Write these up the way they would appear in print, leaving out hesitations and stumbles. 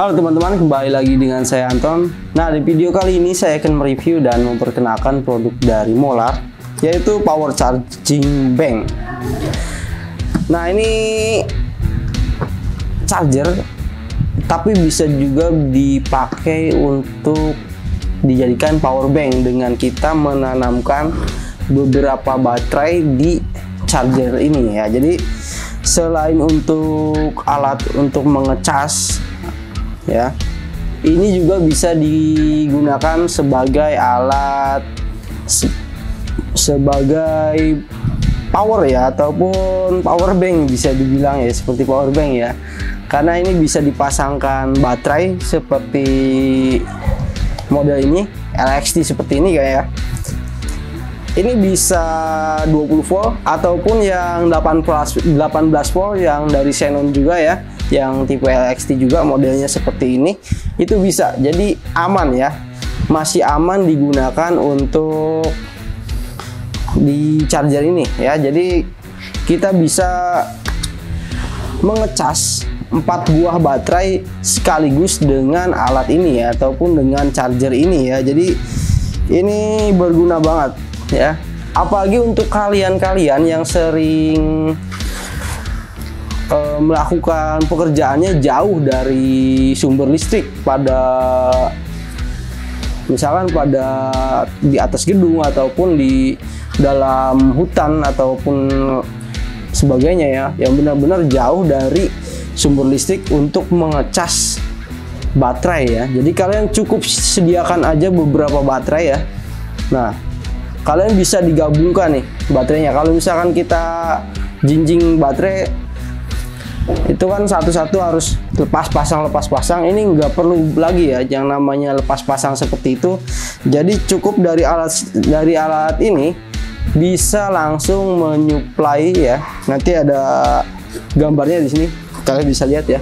Halo teman-teman, kembali lagi dengan saya Anton. Nah, di video kali ini saya akan mereview dan memperkenalkan produk dari Molar, yaitu Power Charging Bank. Nah, ini charger, tapi bisa juga dipakai untuk dijadikan power bank dengan kita menanamkan beberapa baterai di charger ini ya. Jadi selain untuk alat untuk mengecas ya, ini juga bisa digunakan sebagai alat sebagai power ya, ataupun power bank bisa dibilang ya, seperti power bank ya, karena ini bisa dipasangkan baterai seperti model ini LXT seperti ini kayak ya. Ini bisa 20 volt ataupun yang 18 volt yang dari Xenon juga ya, yang tipe LXT juga modelnya seperti ini, itu bisa. Jadi aman ya, masih aman digunakan untuk di charger ini ya. Jadi kita bisa mengecas 4 buah baterai sekaligus dengan alat ini ya, ataupun dengan charger ini ya. Jadi ini berguna banget ya, apalagi untuk kalian-kalian yang sering melakukan pekerjaannya jauh dari sumber listrik, misalkan pada di atas gedung ataupun di dalam hutan ataupun sebagainya ya, yang benar-benar jauh dari sumber listrik untuk mengecas baterai ya. Jadi kalian cukup sediakan aja beberapa baterai ya. Nah, kalian bisa digabungkan nih baterainya. Kalau misalkan kita jinjing baterai itu kan satu-satu harus lepas pasang, ini nggak perlu lagi ya yang namanya lepas pasang seperti itu. Jadi cukup dari alat ini bisa langsung menyuplai ya. Nanti ada gambarnya di sini, kalian bisa lihat ya.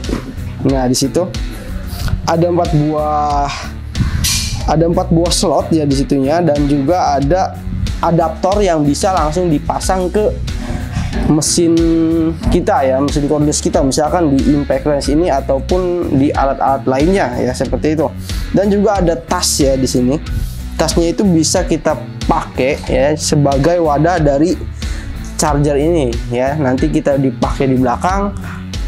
Nah, di situ ada 4 buah slot ya di situnya, dan juga ada adaptor yang bisa langsung dipasang ke mesin kita ya, mesin cordless kita, misalkan di impact wrench ini ataupun di alat-alat lainnya ya, seperti itu. Dan juga ada tas ya di sini. Tasnya itu bisa kita pakai ya sebagai wadah dari charger ini ya. Nanti kita dipakai di belakang,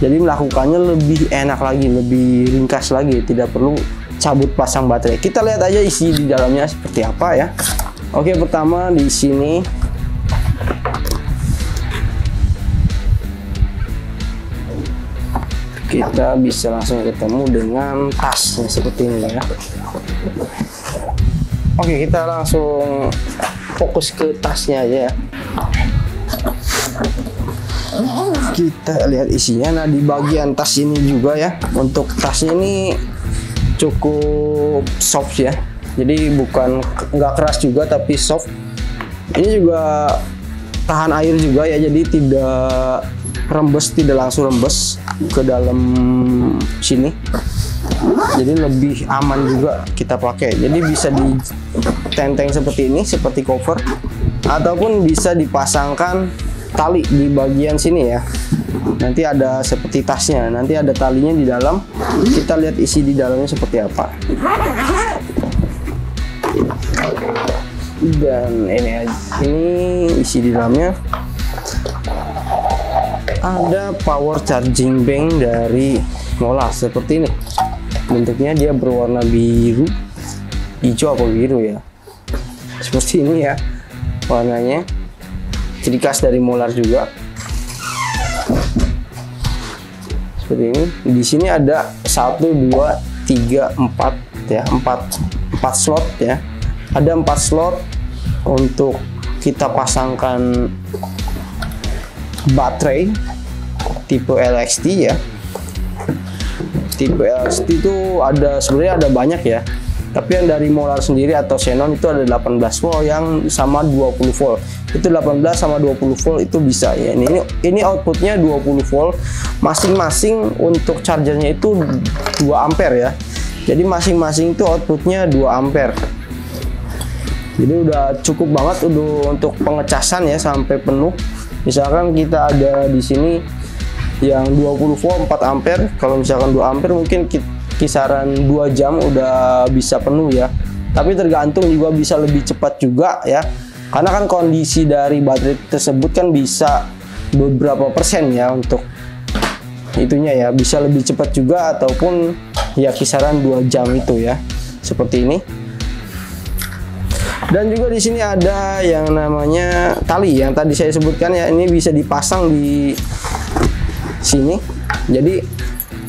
jadi melakukannya lebih enak lagi, lebih ringkas lagi, tidak perlu cabut pasang baterai. Kita lihat aja isi di dalamnya seperti apa ya. Oke, pertama di sini kita bisa langsung ketemu dengan tasnya seperti ini ya. Oke, kita langsung fokus ke tasnya aja ya. Kita lihat isinya. Nah, di bagian tas ini juga ya, untuk tasnya ini cukup soft ya. Jadi nggak keras juga, tapi soft. Ini juga tahan air juga ya, jadi tidak langsung rembes ke dalam sini. Jadi lebih aman juga kita pakai. Jadi bisa ditenteng seperti ini, seperti cover, ataupun bisa dipasangkan tali di bagian sini ya. Nanti ada seperti tasnya, nanti ada talinya di dalam. Kita lihat isi di dalamnya seperti apa. Dan ini isi di dalamnya. Ada power charging bank dari Molar seperti ini. Bentuknya dia berwarna biru, hijau apa biru ya, seperti ini ya warnanya. Ciri khas dari Molar juga seperti ini. Di sini ada 1, 2, 3, 4 ya, 4 slot ya. Ada 4 slot untuk kita pasangkan baterai tipe LXT ya. Tipe LXT itu sebenarnya ada banyak ya, tapi yang dari Molar sendiri atau Xenon itu ada 18 volt yang sama 20 volt. Itu 18 sama 20 volt itu bisa ya. Ini outputnya 20 volt. Masing-masing untuk chargernya itu 2 ampere ya. Jadi masing-masing itu outputnya 2 ampere. Jadi udah cukup banget untuk pengecasan ya sampai penuh. Misalkan kita ada di sini yang 20 volt 4 ampere, kalau misalkan 2 ampere mungkin kisaran 2 jam udah bisa penuh ya. Tapi tergantung juga, bisa lebih cepat juga ya. Karena kan kondisi dari baterai tersebut kan bisa beberapa persen ya untuk itunya ya, bisa lebih cepat juga ataupun ya kisaran 2 jam itu ya. Seperti ini. Dan juga di sini ada yang namanya tali yang tadi saya sebutkan ya, ini bisa dipasang di sini. Jadi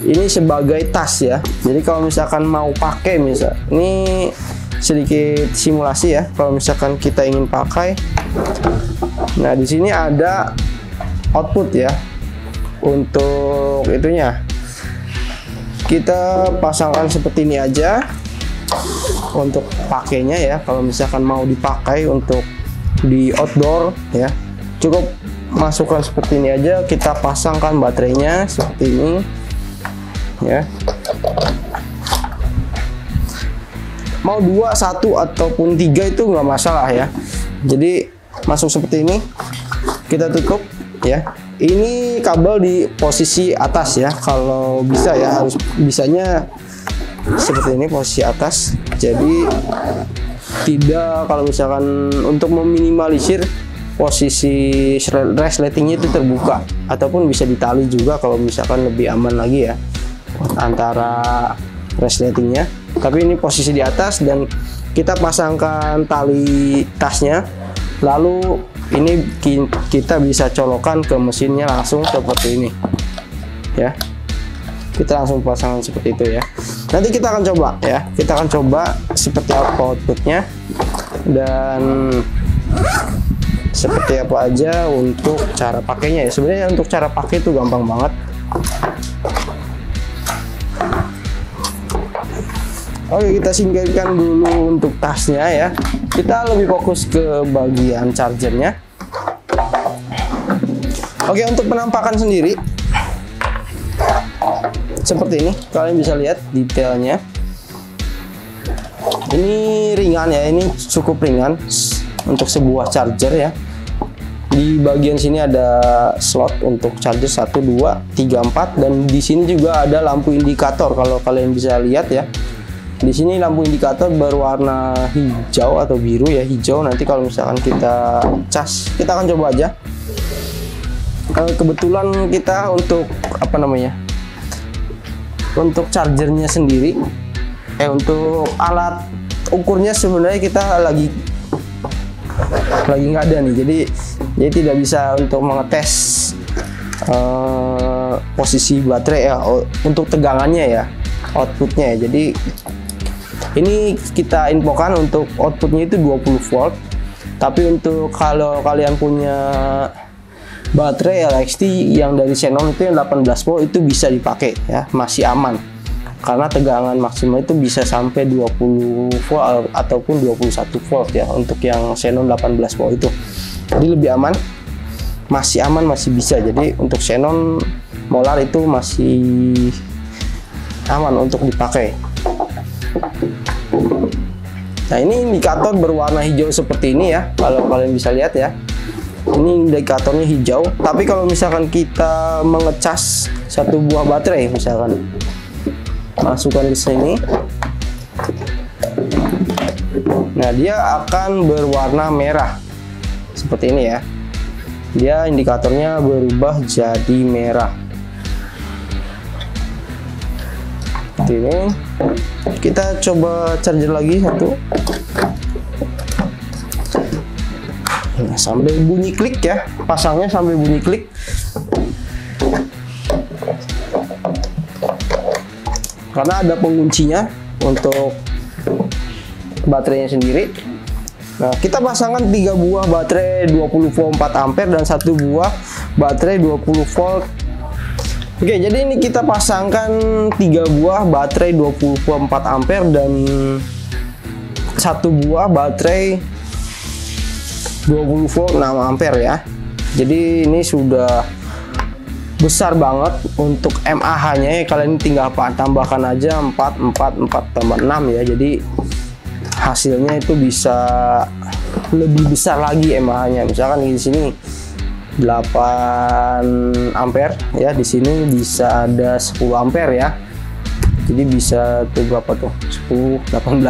ini sebagai tas ya. Jadi kalau misalkan mau pakai, misal ini sedikit simulasi ya, kalau misalkan kita ingin pakai. Nah, di sini ada output ya. Untuk itunya kita pasangkan seperti ini aja untuk pakainya ya. Kalau misalkan mau dipakai untuk di outdoor ya, cukup masukkan seperti ini aja, kita pasangkan baterainya seperti ini ya. Mau 2, 1 ataupun 3 itu nggak masalah ya. Jadi masuk seperti ini, kita tutup ya. Ini kabel di posisi atas ya, kalau bisa ya, harus bisanya seperti ini posisi atas. Jadi tidak, kalau misalkan untuk meminimalisir posisi resletingnya itu terbuka, ataupun bisa ditali juga kalau misalkan lebih aman lagi ya antara resletingnya. Tapi ini posisi di atas dan kita pasangkan tali tasnya, lalu ini kita bisa colokan ke mesinnya langsung seperti ini ya. Kita langsung pasang seperti itu ya. Nanti kita akan coba ya, kita akan coba seperti apa outputnya dan seperti apa aja untuk cara pakainya ya. Sebenarnya untuk cara pakai itu gampang banget. Oke, kita singkirkan dulu untuk tasnya ya. Kita lebih fokus ke bagian chargernya. Oke, untuk penampakan sendiri seperti ini, kalian bisa lihat detailnya. Ini ringan ya, ini cukup ringan untuk sebuah charger ya. Di bagian sini ada slot untuk charger 1, 2, 3, 4, dan di sini juga ada lampu indikator. Kalau kalian bisa lihat ya, di sini lampu indikator berwarna hijau atau biru ya, hijau. Nanti kalau misalkan kita cas, kita akan coba aja. Kebetulan kita untuk apa namanya, untuk chargernya sendiri, untuk alat ukurnya sebenarnya kita lagi nggak ada nih, jadi tidak bisa untuk mengetes posisi baterai ya, untuk tegangannya ya, outputnya ya. Jadi ini kita infokan untuk outputnya itu 20 volt, tapi untuk kalau kalian punya baterai LXT yang dari Xenon itu yang 18 volt itu bisa dipakai ya, masih aman karena tegangan maksimal itu bisa sampai 20 volt ataupun 21 volt ya untuk yang Xenon 18 volt itu. Jadi lebih aman, masih aman, masih bisa. Jadi untuk Xenon molar itu masih aman untuk dipakai. Nah, ini indikator berwarna hijau seperti ini ya, kalau kalian bisa lihat ya. Ini indikatornya hijau, tapi kalau misalkan kita mengecas satu buah baterai, misalkan masukkan ke sini, nah dia akan berwarna merah seperti ini ya. Dia indikatornya berubah jadi merah seperti ini. Kita coba charger lagi satu. Nah, sampai bunyi klik ya, pasangnya sampai bunyi klik. Karena ada penguncinya untuk baterainya sendiri. Nah, kita pasangkan 3 buah baterai 20 volt 4 ampere dan 1 buah baterai 20 volt. Oke, jadi ini kita pasangkan 3 buah baterai 20 volt 4 ampere dan 1 buah baterai 20 volt 6 ampere ya. Jadi ini sudah besar banget untuk mAh-nya ya. Kalian tinggal tambahkan aja 4 tambah 6 ya. Jadi hasilnya itu bisa lebih besar lagi mAh-nya. Misalkan di sini 8 ampere ya, di sini bisa ada 10 ampere ya. Jadi bisa tuh berapa tuh, 10 18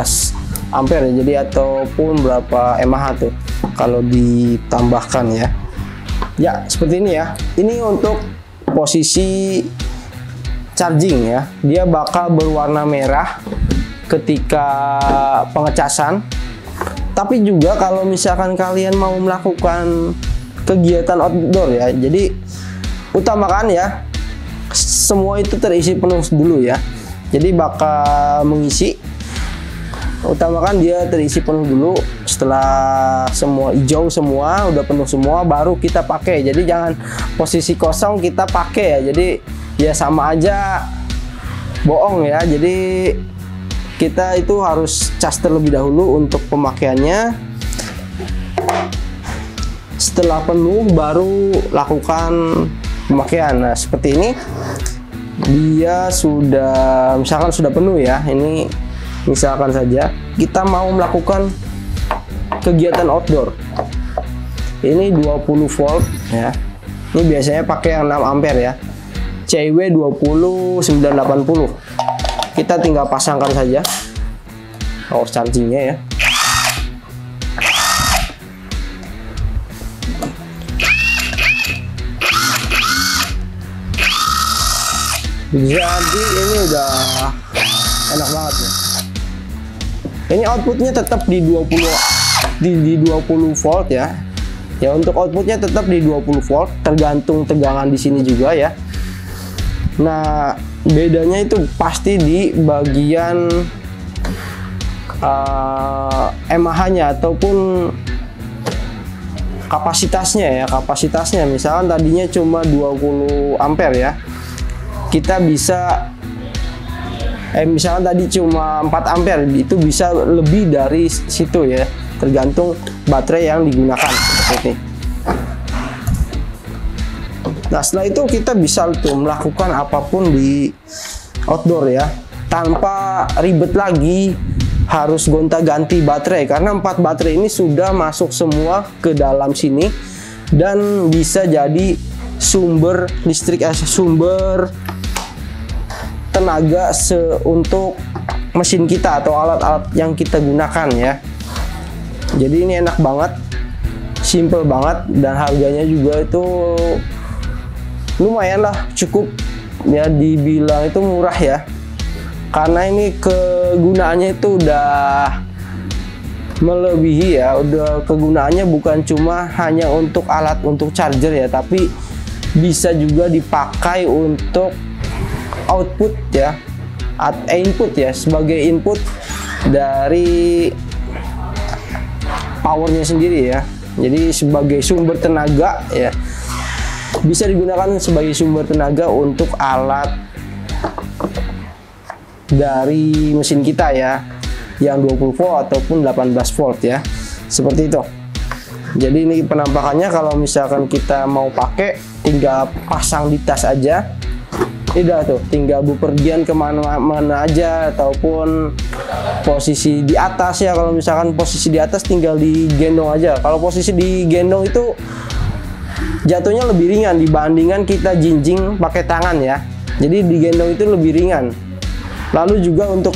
ampere ya, jadi ataupun berapa mAh tuh kalau ditambahkan ya. Ya seperti ini ya, ini untuk posisi charging ya, dia bakal berwarna merah ketika pengecasan. Tapi juga kalau misalkan kalian mau melakukan kegiatan outdoor ya, jadi utamakan ya semua itu terisi penuh dulu ya. Jadi bakal mengisi, utamakan dia terisi penuh dulu. Setelah semua hijau semua, udah penuh semua, baru kita pakai. Jadi jangan posisi kosong kita pakai ya, jadi ya sama aja bohong ya. Jadi kita itu harus cas terlebih dahulu untuk pemakaiannya. Setelah penuh baru lakukan pemakaian. Nah seperti ini, dia sudah misalkan sudah penuh ya. Ini misalkan saja kita mau melakukan kegiatan outdoor, ini 20 volt ya. Ini biasanya pakai yang 6 ampere ya, CW20 980. Kita tinggal pasangkan saja power chargingnya ya. Jadi ini udah enak banget ya. Ini outputnya tetap di 20 volt ya. Ya untuk outputnya tetap di 20 volt, tergantung tegangan di sini juga ya. Nah bedanya itu pasti di bagian mAh-nya ataupun kapasitasnya ya. Kapasitasnya misalkan tadinya cuma 20 ampere ya, kita bisa misalkan tadi cuma 4 ampere, itu bisa lebih dari situ ya, tergantung baterai yang digunakan seperti ini. Nah setelah itu kita bisa tuh melakukan apapun di outdoor ya, tanpa ribet lagi harus gonta-ganti baterai, karena 4 baterai ini sudah masuk semua ke dalam sini dan bisa jadi sumber listrik, sumber tenaga untuk mesin kita atau alat-alat yang kita gunakan ya. Jadi ini enak banget, simple banget, dan harganya juga itu lumayan lah, cukup ya, dibilang itu murah ya, karena ini kegunaannya itu udah melebihi ya. Udah kegunaannya bukan cuma hanya untuk alat untuk charger ya, tapi bisa juga dipakai untuk output ya, input ya, sebagai input dari powernya sendiri ya. Jadi sebagai sumber tenaga ya, bisa digunakan sebagai sumber tenaga untuk alat dari mesin kita ya, yang 20 volt ataupun 18 volt ya, seperti itu. Jadi ini penampakannya, kalau misalkan kita mau pakai tinggal pasang di tas aja. Tidak tuh, tinggal bepergian kemana-mana aja, ataupun posisi di atas ya. Kalau misalkan posisi di atas tinggal digendong aja. Kalau posisi digendong itu jatuhnya lebih ringan dibandingkan kita jinjing pakai tangan ya. Jadi digendong itu lebih ringan. Lalu juga untuk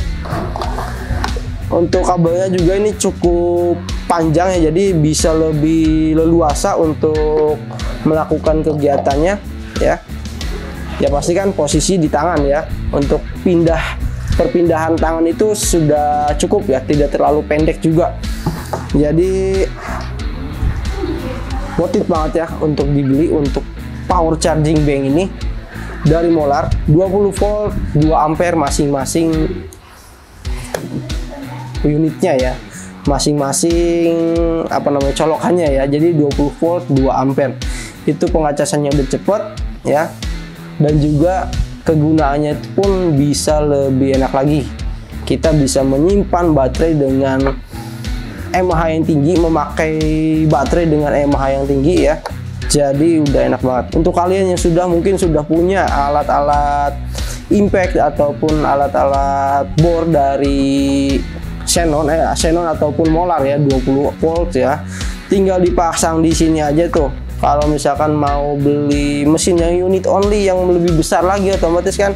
kabelnya juga ini cukup panjang ya, jadi bisa lebih leluasa untuk melakukan kegiatannya ya. Ya pasti kan posisi di tangan ya, untuk perpindahan tangan itu sudah cukup ya, tidak terlalu pendek juga. Jadi worth it banget ya untuk dibeli, untuk power charging bank ini dari Molar. 20 volt 2 ampere masing-masing unitnya ya, masing-masing colokannya ya. Jadi 20 volt 2 ampere itu pengacasannya udah cepet ya, dan juga kegunaannya pun bisa lebih enak lagi. Kita bisa menyimpan baterai dengan mAh yang tinggi, memakai baterai dengan mAh yang tinggi ya. Jadi udah enak banget. Untuk kalian yang mungkin sudah punya alat-alat impact ataupun alat-alat bor dari Xenon ataupun Molar ya, 20 volt ya, tinggal dipasang di sini aja tuh. Kalau misalkan mau beli mesin yang unit only yang lebih besar lagi, otomatis kan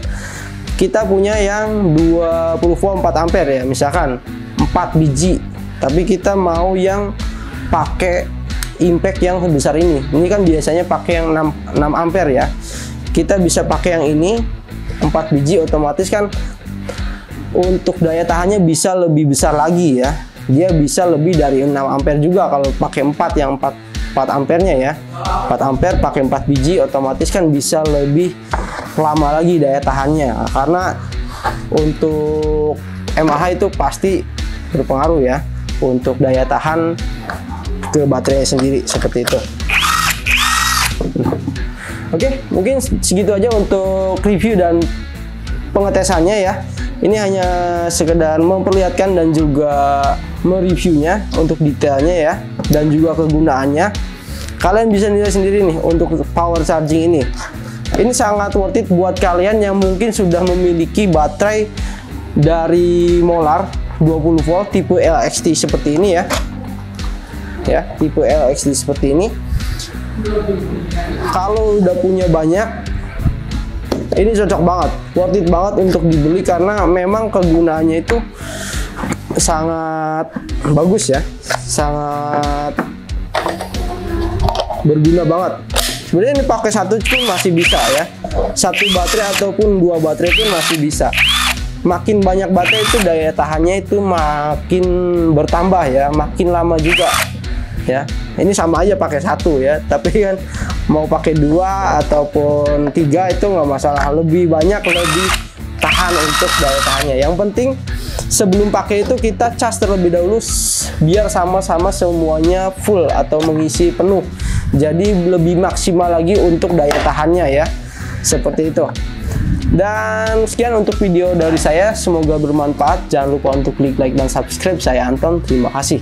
kita punya yang 20 volt 4 ampere ya, misalkan 4 biji, tapi kita mau yang pakai impact yang sebesar ini. Ini kan biasanya pakai yang 6 ampere ya. Kita bisa pakai yang ini 4 biji, otomatis kan untuk daya tahannya bisa lebih besar lagi ya. Dia bisa lebih dari 6 ampere juga kalau pakai 4 yang 4 ampernya ya. 4 ampere pakai 4 biji, otomatis kan bisa lebih lama lagi daya tahannya. Karena untuk mAh itu pasti berpengaruh ya untuk daya tahan ke baterai sendiri, seperti itu. Oke, mungkin segitu aja untuk review dan pengetesannya ya. Ini hanya sekedar memperlihatkan dan juga mereviewnya untuk detailnya ya, dan juga kegunaannya. Kalian bisa nilai sendiri nih untuk power charging ini. Ini sangat worth it buat kalian yang mungkin sudah memiliki baterai dari Molar 20 volt tipe LXT seperti ini ya. Ya, tipe LXT seperti ini. Kalau udah punya banyak, ini cocok banget, worth it banget untuk dibeli karena memang kegunaannya itu sangat bagus ya, sangat berguna banget. Sebenarnya ini pakai satu pun masih bisa ya, satu baterai ataupun 2 baterai pun masih bisa. Makin banyak baterai itu daya tahannya itu makin bertambah ya, makin lama juga ya. Ini sama aja pakai satu ya, tapi kan mau pakai 2 ataupun 3 itu nggak masalah, lebih banyak lebih tahan untuk daya tahannya. Yang penting sebelum pakai itu kita cas terlebih dahulu biar sama-sama semuanya full atau mengisi penuh, jadi lebih maksimal lagi untuk daya tahannya ya, seperti itu. Dan sekian untuk video dari saya, semoga bermanfaat. Jangan lupa untuk klik like dan subscribe. Saya Anton, terima kasih.